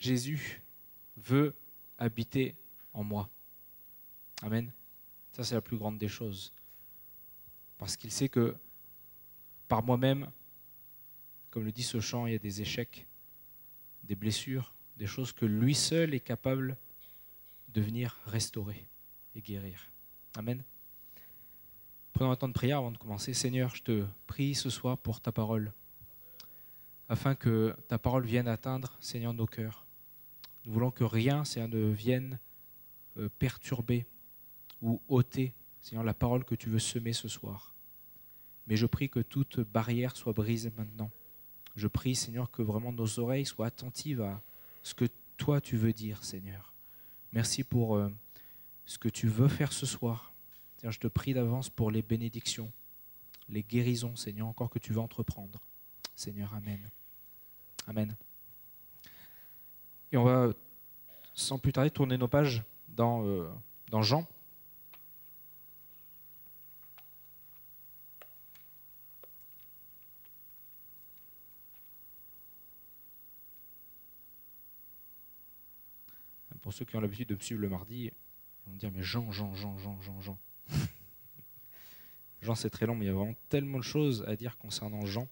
Jésus veut habiter en moi. Amen. Ça, c'est la plus grande des choses. Parce qu'il sait que par moi-même, comme le dit ce chant, il y a des échecs, des blessures, des choses que lui seul est capable de venir restaurer et guérir. Amen. Prenons un temps de prière avant de commencer. Seigneur, je te prie ce soir pour ta parole, afin que ta parole vienne atteindre, Seigneur, nos cœurs. Nous voulons que rien, Seigneur, ne vienne perturber ou ôter, Seigneur, la parole que tu veux semer ce soir. Mais je prie que toute barrière soit brisée maintenant. Je prie, Seigneur, que vraiment nos oreilles soient attentives à ce que toi tu veux dire, Seigneur. Merci pour ce que tu veux faire ce soir. Seigneur, je te prie d'avance pour les bénédictions, les guérisons, Seigneur, encore que tu veux entreprendre. Seigneur, amen. Amen. Et on va, sans plus tarder, tourner nos pages dans Jean. Pour ceux qui ont l'habitude de me suivre le mardi, ils vont me dire, mais Jean. Jean, c'est très long, mais il y a vraiment tellement de choses à dire concernant Jean.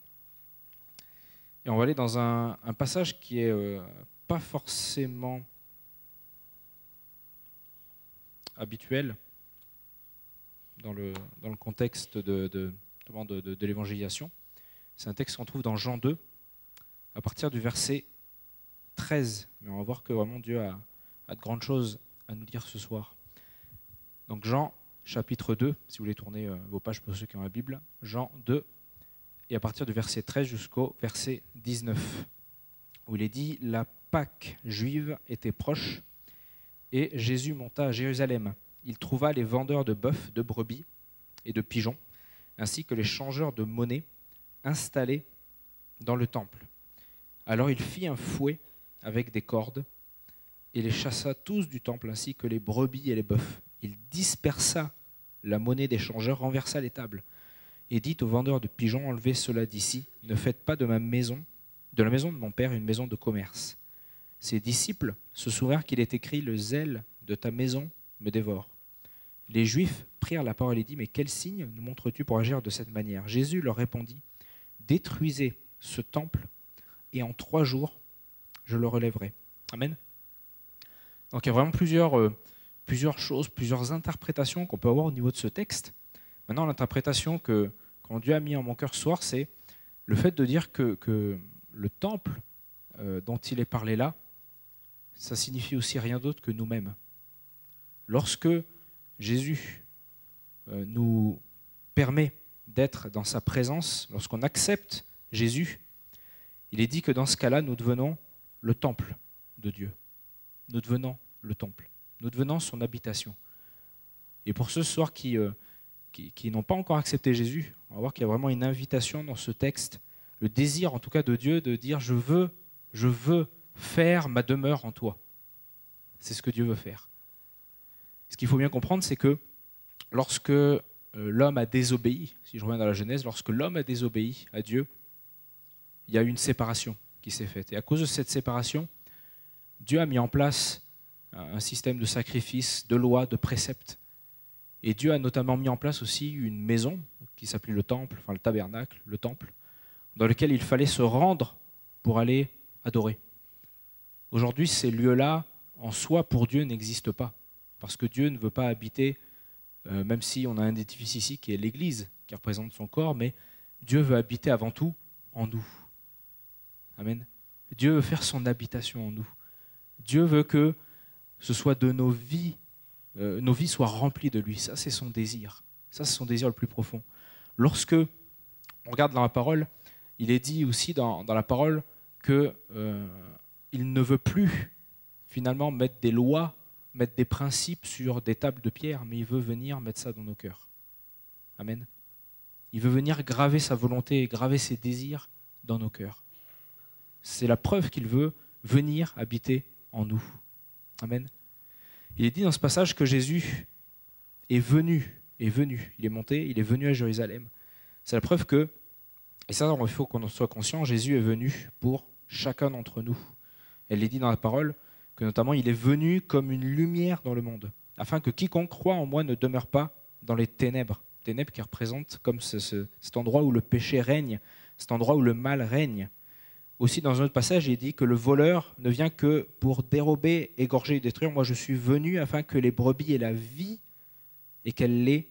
Et on va aller dans un passage qui est pas forcément habituel dans le contexte de l'évangélisation. C'est un texte qu'on trouve dans Jean 2, à partir du verset 13. Mais on va voir que vraiment Dieu a de grandes choses à nous dire ce soir. Donc Jean, chapitre 2, si vous voulez tourner vos pages pour ceux qui ont la Bible, Jean 2, et à partir du verset 13 jusqu'au verset 19, où il est dit « La Pâque juive était proche, et Jésus monta à Jérusalem. Il trouva les vendeurs de bœufs, de brebis et de pigeons, ainsi que les changeurs de monnaie installés dans le temple. Alors il fit un fouet avec des cordes, et les chassa tous du temple, ainsi que les brebis et les bœufs. Il dispersa la monnaie des changeurs, renversa les tables, et dit aux vendeurs de pigeons, enlevez cela d'ici, ne faites pas de la maison de mon père une maison de commerce. Ses disciples se souvinrent qu'il est écrit, le zèle de ta maison me dévore. Les Juifs prirent la parole et dit, mais quel signe nous montres-tu pour agir de cette manière? Jésus leur répondit, détruisez ce temple, et en 3 jours, je le relèverai. Amen. Donc il y a vraiment plusieurs choses, plusieurs interprétations qu'on peut avoir au niveau de ce texte. Maintenant, l'interprétation que Dieu a mis en mon cœur ce soir, c'est le fait de dire que le temple dont il est parlé là, ça signifie aussi rien d'autre que nous-mêmes. Lorsque Jésus nous permet d'être dans sa présence, lorsqu'on accepte Jésus, il est dit que dans ce cas-là, nous devenons le temple de Dieu. Nous devenons le temple. Nous devenons son habitation. Et pour ceux ce soir qui n'ont pas encore accepté Jésus, on va voir qu'il y a vraiment une invitation dans ce texte, le désir en tout cas de Dieu de dire je veux faire ma demeure en toi. C'est ce que Dieu veut faire. Ce qu'il faut bien comprendre, c'est que lorsque l'homme a désobéi, si je reviens dans la Genèse, lorsque l'homme a désobéi à Dieu, il y a eu une séparation qui s'est faite. Et à cause de cette séparation, Dieu a mis en place un système de sacrifices, de lois, de préceptes. Et Dieu a notamment mis en place aussi une maison qui s'appelait le temple, enfin le tabernacle, le temple, dans lequel il fallait se rendre pour aller adorer. Aujourd'hui, ces lieux-là, en soi, pour Dieu, n'existent pas. Parce que Dieu ne veut pas habiter, même si on a un édifice ici qui est l'Église, qui représente son corps, mais Dieu veut habiter avant tout en nous. Amen. Dieu veut faire son habitation en nous. Dieu veut que ce soit de nos vies soient remplies de lui. Ça, c'est son désir. Ça, c'est son désir le plus profond. Lorsque on regarde dans la parole, il est dit aussi dans la parole qu'il ne veut plus finalement mettre des lois, mettre des principes sur des tables de pierre, mais il veut venir mettre ça dans nos cœurs. Amen. Il veut venir graver sa volonté et graver ses désirs dans nos cœurs. C'est la preuve qu'il veut venir habiter en nous. Amen. Il est dit dans ce passage que Jésus est venu, il est monté, il est venu à Jérusalem. C'est la preuve que, et ça il faut qu'on en soit conscient, Jésus est venu pour chacun d'entre nous. Elle est dit dans la parole que notamment il est venu comme une lumière dans le monde, afin que quiconque croit en moi ne demeure pas dans les ténèbres. Ténèbres qui représentent comme cet endroit où le péché règne, cet endroit où le mal règne. Aussi, dans un autre passage, il dit que le voleur ne vient que pour dérober, égorger et détruire. Moi, je suis venu afin que les brebis aient la vie et qu'elle l'ait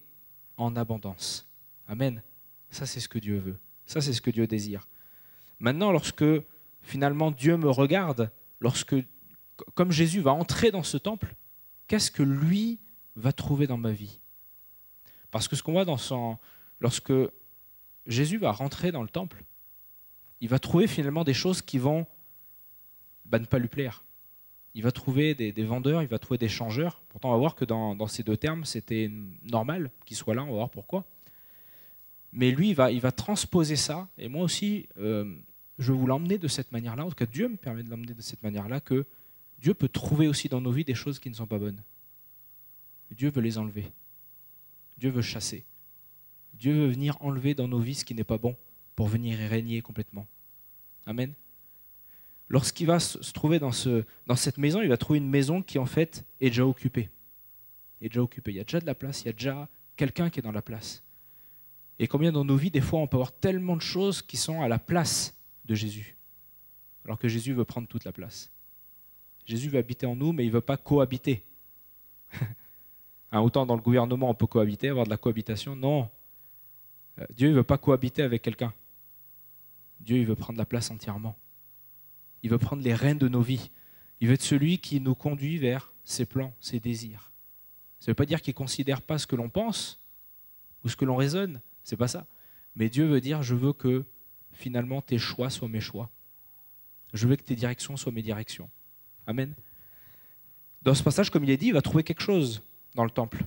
en abondance. Amen. Ça, c'est ce que Dieu veut. Ça, c'est ce que Dieu désire. Maintenant, lorsque finalement Dieu me regarde, comme Jésus va entrer dans ce temple, qu'est-ce que lui va trouver dans ma vie? Parce que ce qu'on voit lorsque Jésus va rentrer dans le temple, il va trouver finalement des choses qui vont ne pas lui plaire. Il va trouver des vendeurs, il va trouver des changeurs. Pourtant, on va voir que dans ces deux termes, c'était normal qu'ils soient là, on va voir pourquoi. Mais lui, il va transposer ça, et moi aussi, je veux vous l'emmener de cette manière-là, en tout cas Dieu me permet de l'emmener de cette manière-là, que Dieu peut trouver aussi dans nos vies des choses qui ne sont pas bonnes. Dieu veut les enlever. Dieu veut chasser. Dieu veut venir enlever dans nos vies ce qui n'est pas bon pour venir y régner complètement. Amen. Lorsqu'il va se trouver dans cette maison, il va trouver une maison qui en fait est déjà occupée. Il y a déjà de la place, il y a déjà quelqu'un qui est dans la place. Et combien dans nos vies, des fois, on peut avoir tellement de choses qui sont à la place de Jésus, alors que Jésus veut prendre toute la place. Jésus veut habiter en nous, mais il ne veut pas cohabiter. Autant dans le gouvernement, on peut cohabiter, avoir de la cohabitation. Non. Dieu ne veut pas cohabiter avec quelqu'un. Dieu, il veut prendre la place entièrement. Il veut prendre les rênes de nos vies. Il veut être celui qui nous conduit vers ses plans, ses désirs. Ça ne veut pas dire qu'il ne considère pas ce que l'on pense ou ce que l'on raisonne. C'est pas ça. Mais Dieu veut dire, je veux que finalement tes choix soient mes choix. Je veux que tes directions soient mes directions. Amen. Dans ce passage, comme il est dit, il va trouver quelque chose dans le temple.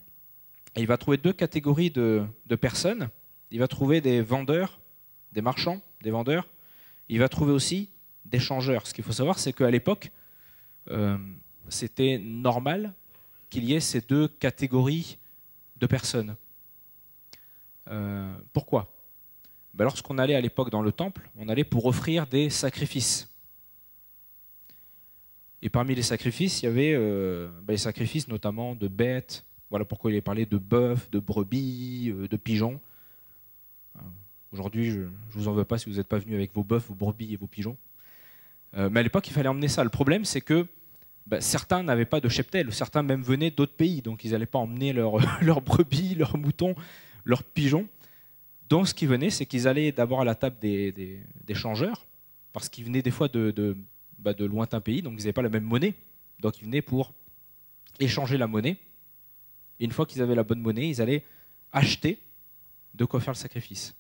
Et il va trouver deux catégories de personnes. Il va trouver des vendeurs, des marchands, des vendeurs. Il va trouver aussi des changeurs. Ce qu'il faut savoir, c'est qu'à l'époque, c'était normal qu'il y ait ces deux catégories de personnes. Pourquoi? Lorsqu'on allait à l'époque dans le temple, on allait pour offrir des sacrifices. Et parmi les sacrifices, il y avait les sacrifices notamment de bêtes. Voilà pourquoi il est parlé de bœufs, de brebis, de pigeons. Aujourd'hui, je ne vous en veux pas si vous n'êtes pas venus avec vos bœufs, vos brebis et vos pigeons. Mais à l'époque, il fallait emmener ça. Le problème, c'est que certains n'avaient pas de cheptel, certains même venaient d'autres pays, donc ils n'allaient pas emmener leurs brebis, leurs moutons, leurs pigeons. Donc ce qui venait, c'est qu'ils allaient d'abord à la table des changeurs, parce qu'ils venaient des fois de lointains pays, donc ils n'avaient pas la même monnaie. Donc ils venaient pour échanger la monnaie. Et une fois qu'ils avaient la bonne monnaie, ils allaient acheter de quoi faire le sacrifice.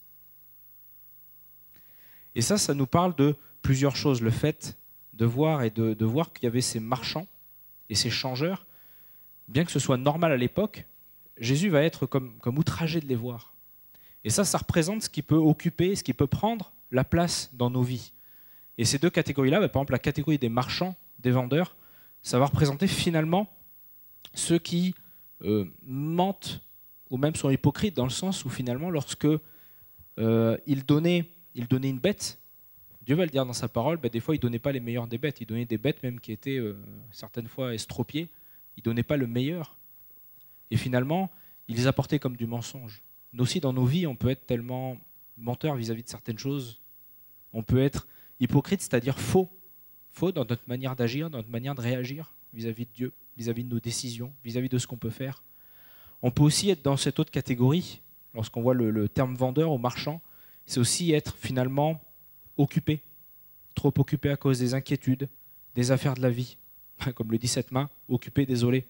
Et ça nous parle de plusieurs choses. Le fait de voir qu'il y avait ces marchands et ces changeurs, bien que ce soit normal à l'époque, Jésus va être comme outragé de les voir. Et ça représente ce qui peut occuper, ce qui peut prendre la place dans nos vies. Et ces deux catégories-là, par exemple la catégorie des marchands, des vendeurs, ça va représenter finalement ceux qui mentent ou même sont hypocrites, dans le sens où finalement lorsque ils donnaient une bête, Dieu va le dire dans sa parole, des fois il ne donnait pas les meilleures des bêtes, il donnait des bêtes même qui étaient certaines fois estropiées, il ne donnait pas le meilleur. Et finalement, il les apportait comme du mensonge. Nous aussi, dans nos vies, on peut être tellement menteur vis-à-vis de certaines choses. On peut être hypocrite, c'est-à-dire faux. Faux dans notre manière d'agir, dans notre manière de réagir vis-à-vis de Dieu, vis-à-vis de nos décisions, vis-à-vis de ce qu'on peut faire. On peut aussi être dans cette autre catégorie, lorsqu'on voit le terme vendeur ou marchand, c'est aussi être finalement occupé, trop occupé à cause des inquiétudes, des affaires de la vie. Comme le dit cette main, occupé, désolé.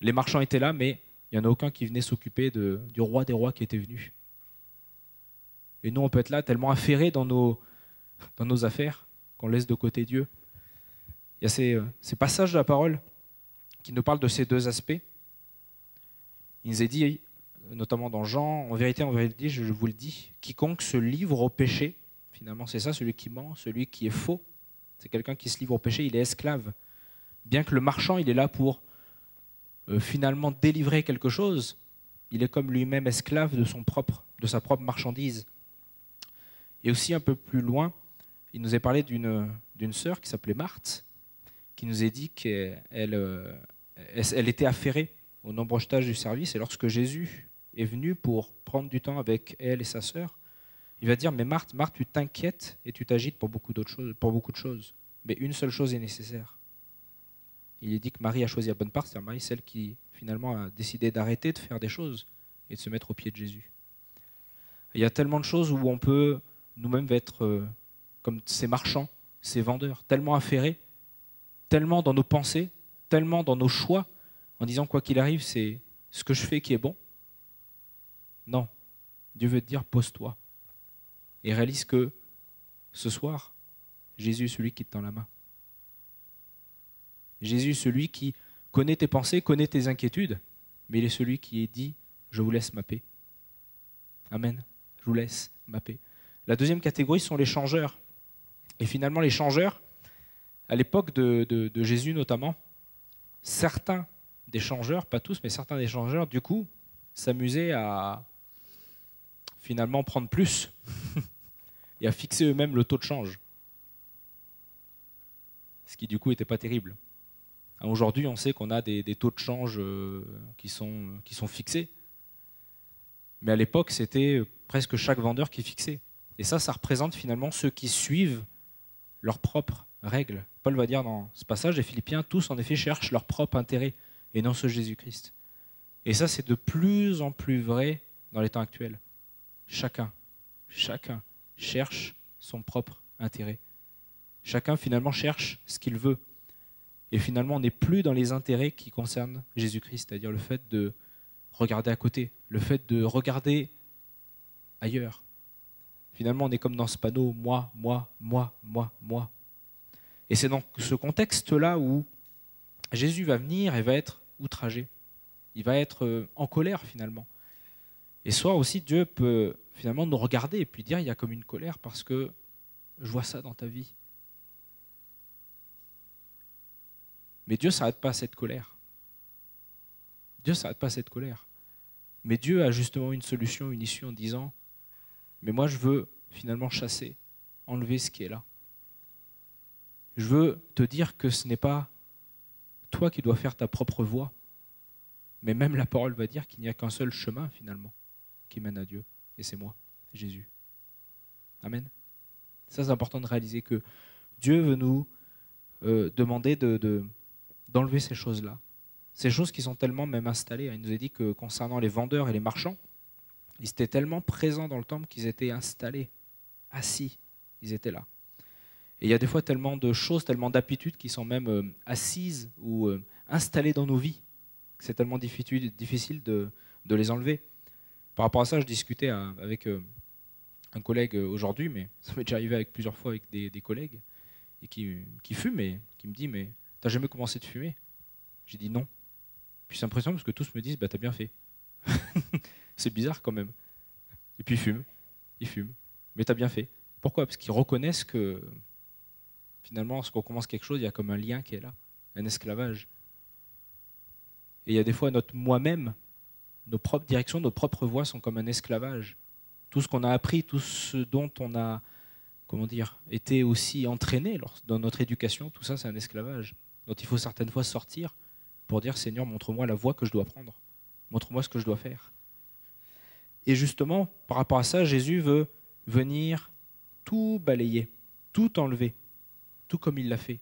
Les marchands étaient là, mais il n'y en a aucun qui venait s'occuper du roi des rois qui était venu. Et nous, on peut être là tellement affairés dans nos affaires qu'on laisse de côté Dieu. Il y a ces passages de la parole qui nous parlent de ces deux aspects. Il nous est dit, notamment dans Jean, en vérité, je vous le dis, quiconque se livre au péché, finalement c'est ça, celui qui ment, celui qui est faux, c'est quelqu'un qui se livre au péché, il est esclave. Bien que le marchand, il est là pour finalement délivrer quelque chose, il est comme lui-même esclave de sa propre marchandise. Et aussi un peu plus loin, il nous est parlé d'une sœur qui s'appelait Marthe, qui nous a dit qu'elle elle était affairée au nombreux tâches du service, et lorsque Jésus est venu pour prendre du temps avec elle et sa sœur, il va dire, mais Marthe, Marthe, tu t'inquiètes et tu t'agites pour beaucoup de choses, mais une seule chose est nécessaire. Il est dit que Marie a choisi la bonne part, c'est-à-dire Marie, celle qui finalement a décidé d'arrêter de faire des choses et de se mettre au pied de Jésus. Il y a tellement de choses où on peut nous-mêmes être comme ces marchands, ces vendeurs, tellement affairés, tellement dans nos pensées, tellement dans nos choix, en disant quoi qu'il arrive, c'est ce que je fais qui est bon. Non, Dieu veut te dire, pose-toi et réalise que ce soir, Jésus est celui qui te tend la main. Jésus est celui qui connaît tes pensées, connaît tes inquiétudes, mais il est celui qui est dit, je vous laisse ma paix. Amen, je vous laisse ma paix. La deuxième catégorie sont les changeurs. Et finalement, les changeurs, à l'époque de Jésus notamment, certains des changeurs, pas tous, mais certains des changeurs, du coup, s'amusaient à finalement prendre plus et à fixer eux-mêmes le taux de change. Ce qui, du coup, n'était pas terrible. Aujourd'hui, on sait qu'on a des taux de change qui sont fixés. Mais à l'époque, c'était presque chaque vendeur qui fixait. Et ça représente finalement ceux qui suivent leurs propres règles. Paul va dire dans ce passage, les Philippiens, tous en effet cherchent leur propre intérêt et non ceux de Jésus-Christ. Et ça, c'est de plus en plus vrai dans les temps actuels. Chacun cherche son propre intérêt. Chacun finalement cherche ce qu'il veut. Et finalement, on n'est plus dans les intérêts qui concernent Jésus-Christ, c'est-à-dire le fait de regarder à côté, le fait de regarder ailleurs. Finalement, on est comme dans ce panneau, moi, moi, moi, moi, moi. Et c'est dans ce contexte-là où Jésus va venir et va être outragé. Il va être en colère finalement. Et soit aussi Dieu peut finalement nous regarder et puis dire, il y a comme une colère parce que je vois ça dans ta vie. Mais Dieu ne s'arrête pas à cette colère. Dieu ne s'arrête pas à cette colère. Mais Dieu a justement une solution, une issue en disant, mais moi je veux finalement chasser, enlever ce qui est là. Je veux te dire que ce n'est pas toi qui dois faire ta propre voie, mais même la parole va dire qu'il n'y a qu'un seul chemin finalement qui mène à Dieu, et c'est moi, Jésus. Amen. Ça, c'est important de réaliser que Dieu veut nous demander d'enlever ces choses-là. Ces choses qui sont tellement même installées. Il nous a dit que concernant les vendeurs et les marchands, ils étaient tellement présents dans le temple qu'ils étaient installés, assis, ils étaient là. Et il y a des fois tellement de choses, tellement d'habitudes qui sont même assises ou installées dans nos vies, que c'est tellement difficile de les enlever. Par rapport à ça, je discutais avec un collègue aujourd'hui, mais ça m'est déjà arrivé avec plusieurs fois avec des collègues, et qui fument, et qui me dit, mais t'as jamais commencé de fumer? J'ai dit non. Puis c'est impressionnant parce que tous me disent, bah t'as bien fait. C'est bizarre quand même. Et puis ils fument, mais t'as bien fait. Pourquoi? Parce qu'ils reconnaissent que finalement, lorsqu'on commence quelque chose, il y a comme un lien qui est là, un esclavage. Et il y a des fois notre moi-même, nos propres directions, nos propres voies sont comme un esclavage. Tout ce qu'on a appris, tout ce dont on a, été aussi entraîné dans notre éducation, tout ça c'est un esclavage. dont il faut certaines fois sortir pour dire, Seigneur, montre-moi la voie que je dois prendre. Montre-moi ce que je dois faire. Et justement, par rapport à ça, Jésus veut venir tout balayer, tout enlever, tout comme il l'a fait,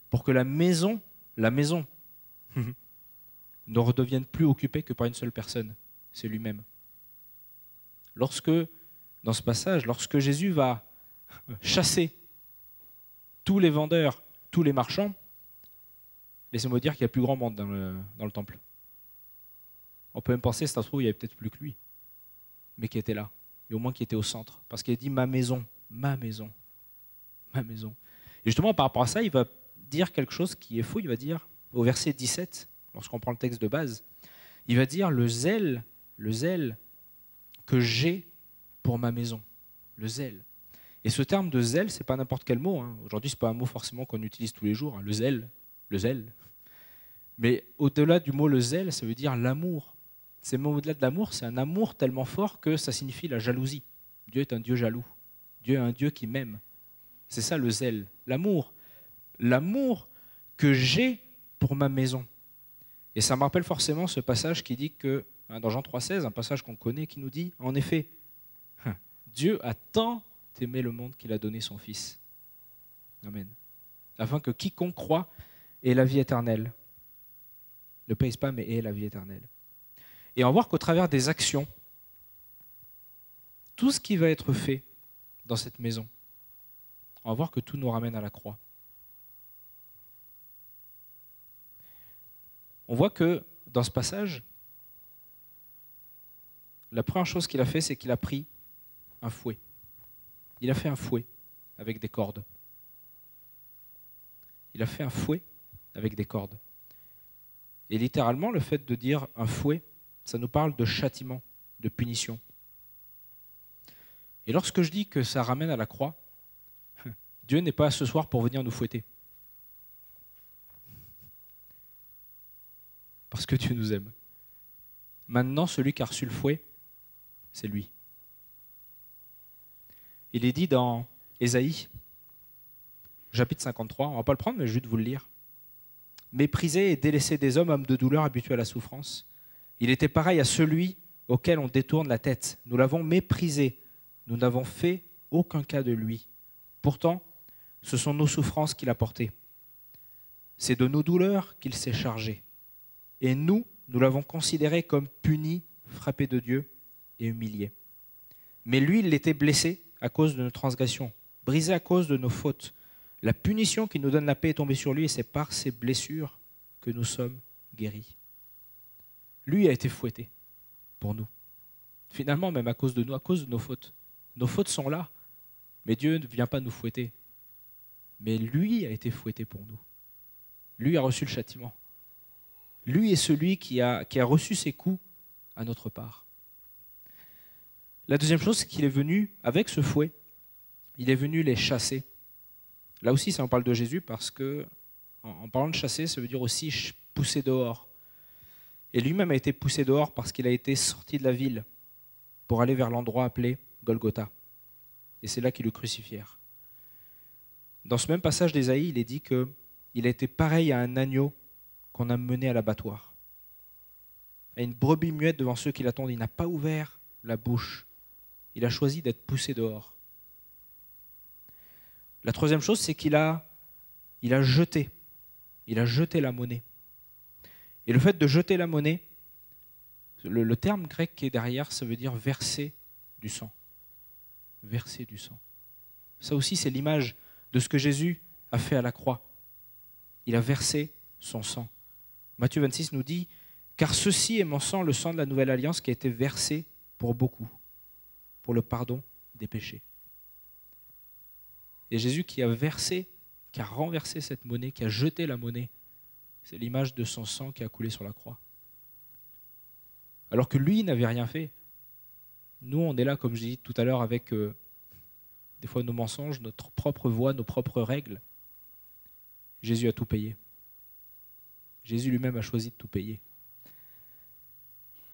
pour que la maison, ne redevienne plus occupée que par une seule personne, c'est lui-même. Dans ce passage, lorsque Jésus va chasser tous les vendeurs, tous les marchands, laissez-moi dire qu'il y a plus grand monde dans le temple. On peut même penser, ça se trouve, il n'y avait peut-être plus que lui, mais qui était là, et au moins qui était au centre, parce qu'il a dit ma maison, ma maison, ma maison. Et justement, par rapport à ça, il va dire quelque chose qui est faux, il va dire, au verset 17, lorsqu'on prend le texte de base, il va dire le zèle que j'ai pour ma maison, le zèle. Et ce terme de zèle, c'est pas n'importe quel mot. Aujourd'hui, c'est pas un mot forcément qu'on utilise tous les jours. Le zèle. Mais au-delà du mot le zèle, ça veut dire l'amour. C'est même au-delà de l'amour, c'est un amour tellement fort que ça signifie la jalousie. Dieu est un Dieu jaloux. Dieu est un Dieu qui m'aime. C'est ça le zèle, l'amour. L'amour que j'ai pour ma maison. Et ça me rappelle forcément ce passage qui dit que, dans Jean 3,16, un passage qu'on connaît, qui nous dit, en effet, Dieu a tant aimé le monde qu'il a donné son Fils. Amen. Afin que quiconque croit ait la vie éternelle. Ne pèse pas, mais ait la vie éternelle. Et on va voir qu'au travers des actions, tout ce qui va être fait dans cette maison, on va voir que tout nous ramène à la croix. On voit que dans ce passage, la première chose qu'il a fait, c'est qu'il a pris un fouet. Il a fait un fouet avec des cordes. Il a fait un fouet avec des cordes. Et littéralement, le fait de dire un fouet, ça nous parle de châtiment, de punition. Et lorsque je dis que ça ramène à la croix, Dieu n'est pas ce soir pour venir nous fouetter. Parce que Dieu nous aime. Maintenant, celui qui a reçu le fouet, c'est lui. Il est dit dans Ésaïe, chapitre 53, on ne va pas le prendre, mais je vais juste vous le lire. Méprisé et délaissé des hommes de douleur, habitués à la souffrance, il était pareil à celui auquel on détourne la tête. Nous l'avons méprisé, nous n'avons fait aucun cas de lui. Pourtant, ce sont nos souffrances qu'il a portées. C'est de nos douleurs qu'il s'est chargé. Et nous l'avons considéré comme puni, frappé de Dieu et humilié. Mais lui, il était blessé à cause de nos transgressions, brisé à cause de nos fautes. La punition qui nous donne la paix est tombée sur lui et c'est par ses blessures que nous sommes guéris. Lui a été fouetté pour nous. Finalement, même à cause de nous, à cause de nos fautes. Nos fautes sont là, mais Dieu ne vient pas nous fouetter. Mais lui a été fouetté pour nous. Lui a reçu le châtiment. Lui est celui qui a reçu ses coups à notre part. La deuxième chose, c'est qu'il est venu avec ce fouet, il est venu les chasser. Là aussi, ça en parle de Jésus parce que, en parlant de chasser, ça veut dire aussi pousser dehors. Et lui-même a été poussé dehors parce qu'il a été sorti de la ville pour aller vers l'endroit appelé Golgotha. Et c'est là qu'ils le crucifièrent. Dans ce même passage d'Ésaïe, il est dit qu'il a été pareil à un agneau qu'on a mené à l'abattoir, à une brebis muette devant ceux qui l'attendent. Il n'a pas ouvert la bouche. Il a choisi d'être poussé dehors. La troisième chose, c'est qu'il a jeté la monnaie. Et le fait de jeter la monnaie, le terme grec qui est derrière, ça veut dire verser du sang. Verser du sang. Ça aussi, c'est l'image de ce que Jésus a fait à la croix. Il a versé son sang. Matthieu 26 nous dit « Car ceci est mon sang, le sang de la nouvelle alliance qui a été versé pour beaucoup, pour le pardon des péchés. » Et Jésus qui a renversé cette monnaie, qui a jeté la monnaie, c'est l'image de son sang qui a coulé sur la croix. Alors que lui n'avait rien fait. Nous, on est là, comme je dis tout à l'heure, avec des fois nos mensonges, notre propre voix, nos propres règles. Jésus a tout payé. Jésus lui-même a choisi de tout payer.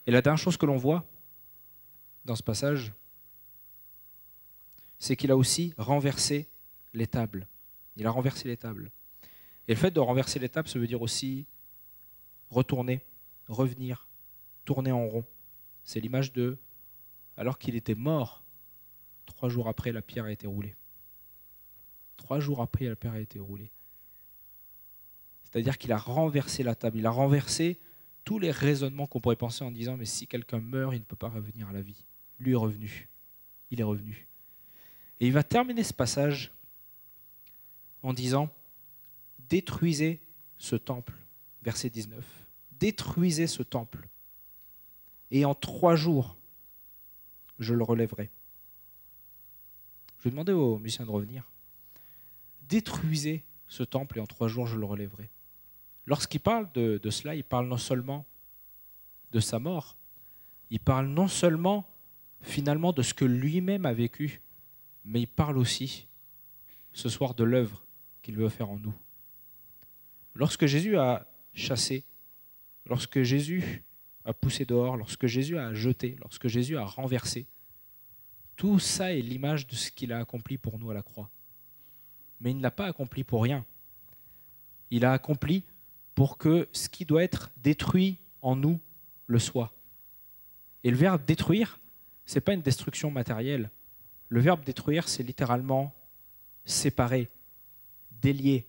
Et la dernière chose que l'on voit dans ce passage, c'est qu'il a aussi renversé les tables. Il a renversé les tables. Et le fait de renverser les tables, ça veut dire aussi retourner, revenir, tourner en rond. C'est l'image de, alors qu'il était mort, 3 jours après, la pierre a été roulée. 3 jours après, la pierre a été roulée. C'est-à-dire qu'il a renversé la table. Il a renversé tous les raisonnements qu'on pourrait penser en disant « mais si quelqu'un meurt, il ne peut pas revenir à la vie ». Lui est revenu. Il est revenu. Et il va terminer ce passage en disant « détruisez ce temple ». Verset 19. « Détruisez ce temple. Et en 3 jours, je le relèverai. » Je vais demander aux musiciens de revenir. « Détruisez ce temple et en 3 jours, je le relèverai. » Lorsqu'il parle de cela, il parle non seulement de sa mort, il parle non seulement finalement de ce que lui-même a vécu, mais il parle aussi ce soir de l'œuvre qu'il veut faire en nous. Lorsque Jésus a chassé, lorsque Jésus a poussé dehors, lorsque Jésus a jeté, lorsque Jésus a renversé, tout ça est l'image de ce qu'il a accompli pour nous à la croix. mais il ne l'a pas accompli pour rien. Il a accompli pour que ce qui doit être détruit en nous le soit. Et le verbe détruire, ce n'est pas une destruction matérielle. Le verbe détruire, c'est littéralement séparer, délier,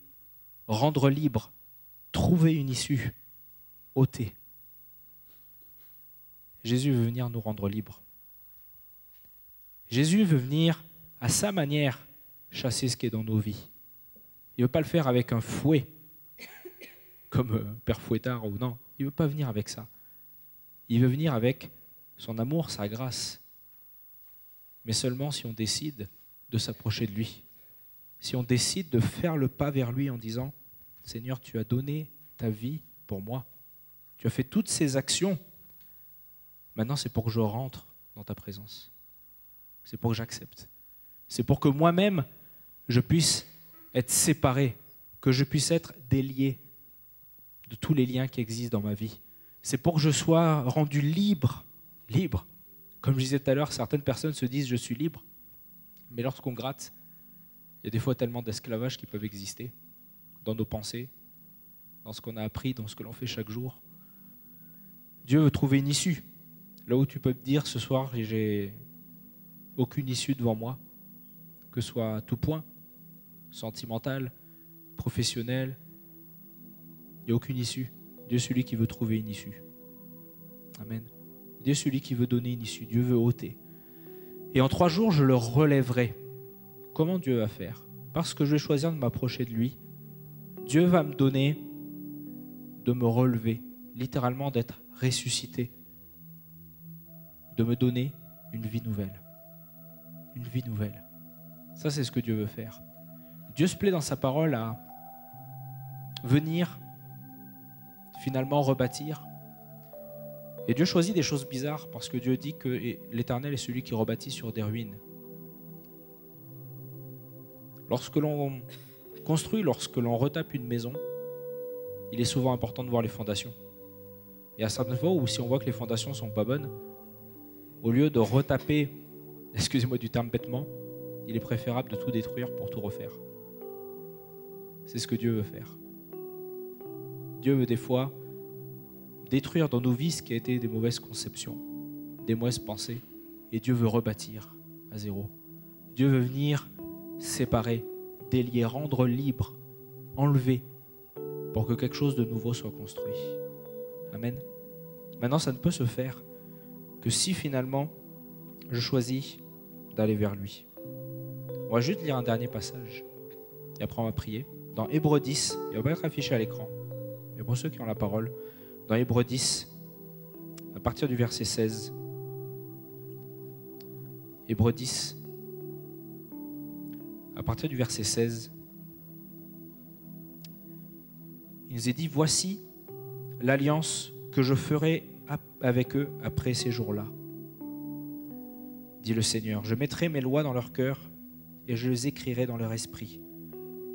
rendre libre, trouver une issue, ôter. Jésus veut venir nous rendre libres. Jésus veut venir à sa manière chasser ce qui est dans nos vies. Il ne veut pas le faire avec un fouet, comme Père Fouettard ou non. Il ne veut pas venir avec ça. Il veut venir avec son amour, sa grâce. Mais seulement si on décide de s'approcher de lui. Si on décide de faire le pas vers lui en disant « Seigneur, tu as donné ta vie pour moi. Tu as fait toutes ces actions. Maintenant, c'est pour que je rentre dans ta présence. C'est pour que j'accepte. C'est pour que moi-même, je puisse être séparé, que je puisse être délié de tous les liens qui existent dans ma vie. C'est pour que je sois rendu libre. Libre. Comme je disais tout à l'heure, certaines personnes se disent « je suis libre ». Mais lorsqu'on gratte, il y a des fois tellement d'esclavages qui peuvent exister dans nos pensées, dans ce qu'on a appris, dans ce que l'on fait chaque jour. Dieu veut trouver une issue. Là où tu peux te dire ce soir, j'ai aucune issue devant moi, que ce soit à tout point, sentimental, professionnel, il n'y a aucune issue. Dieu est celui qui veut trouver une issue. Amen. Dieu est celui qui veut donner une issue. Dieu veut ôter. Et en 3 jours, je le relèverai. Comment Dieu va faire? Parce que je vais choisir de m'approcher de lui. Dieu va me donner de me relever, littéralement d'être ressuscité, de me donner une vie nouvelle. Une vie nouvelle. Ça, c'est ce que Dieu veut faire. Dieu se plaît dans sa parole à venir finalement rebâtir. Et Dieu choisit des choses bizarres parce que Dieu dit que l'Éternel est celui qui rebâtit sur des ruines. Lorsque l'on construit, lorsque l'on retape une maison, il est souvent important de voir les fondations. Et à certaines fois où si on voit que les fondations ne sont pas bonnes, au lieu de retaper, excusez-moi du terme bêtement, il est préférable de tout détruire pour tout refaire. C'est ce que Dieu veut faire. Dieu veut des fois détruire dans nos vies ce qui a été des mauvaises conceptions, des mauvaises pensées, et Dieu veut rebâtir à zéro. Dieu veut venir séparer, délier, rendre libre, enlever, pour que quelque chose de nouveau soit construit. Amen. Maintenant, ça ne peut se faire que si finalement je choisis d'aller vers lui. On va juste lire un dernier passage et après on va prier. Dans Hébreux 10, il va pas être affiché à l'écran, mais pour ceux qui ont la parole, dans Hébreux 10, à partir du verset 16. Hébreux 10, à partir du verset 16, il nous est dit « Voici l'alliance que je ferai avec eux après ces jours-là. Dit le Seigneur, je mettrai mes lois dans leur cœur et je les écrirai dans leur esprit. »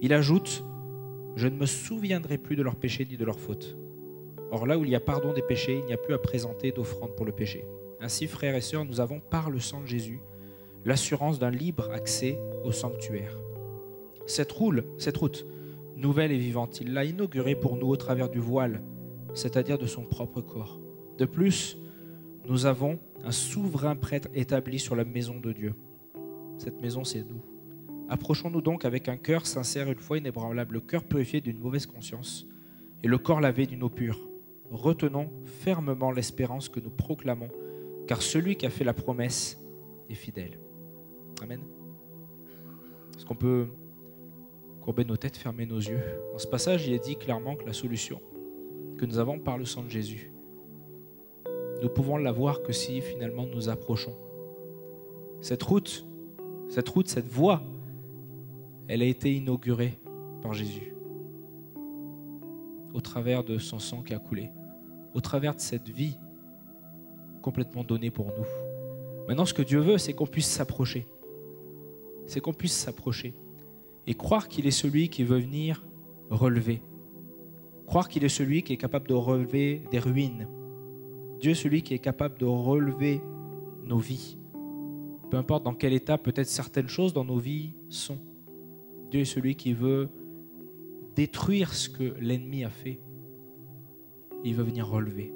Il ajoute, je ne me souviendrai plus de leurs péchés ni de leurs fautes. Or là où il y a pardon des péchés, il n'y a plus à présenter d'offrande pour le péché. Ainsi, frères et sœurs, nous avons par le sang de Jésus l'assurance d'un libre accès au sanctuaire. Cette route nouvelle et vivante, il l'a inaugurée pour nous au travers du voile, c'est-à-dire de son propre corps. De plus, nous avons un souverain prêtre établi sur la maison de Dieu. Cette maison, c'est nous. Approchons-nous donc avec un cœur sincère, une foi inébranlable, le cœur purifié d'une mauvaise conscience et le corps lavé d'une eau pure. Retenons fermement l'espérance que nous proclamons, car celui qui a fait la promesse est fidèle. Amen. Est-ce qu'on peut courber nos têtes, fermer nos yeux? Dans ce passage, il est dit clairement que la solution que nous avons par le sang de Jésus, nous pouvons l'avoir que si finalement nous approchons. Cette voie, elle a été inaugurée par Jésus au travers de son sang qui a coulé, au travers de cette vie complètement donnée pour nous. Maintenant, ce que Dieu veut, c'est qu'on puisse s'approcher. C'est qu'on puisse s'approcher et croire qu'il est celui qui veut venir relever. Croire qu'il est celui qui est capable de relever des ruines. Dieu est celui qui est capable de relever nos vies. Peu importe dans quel état peut-être certaines choses dans nos vies sont. Dieu est celui qui veut détruire ce que l'ennemi a fait. Il veut venir relever.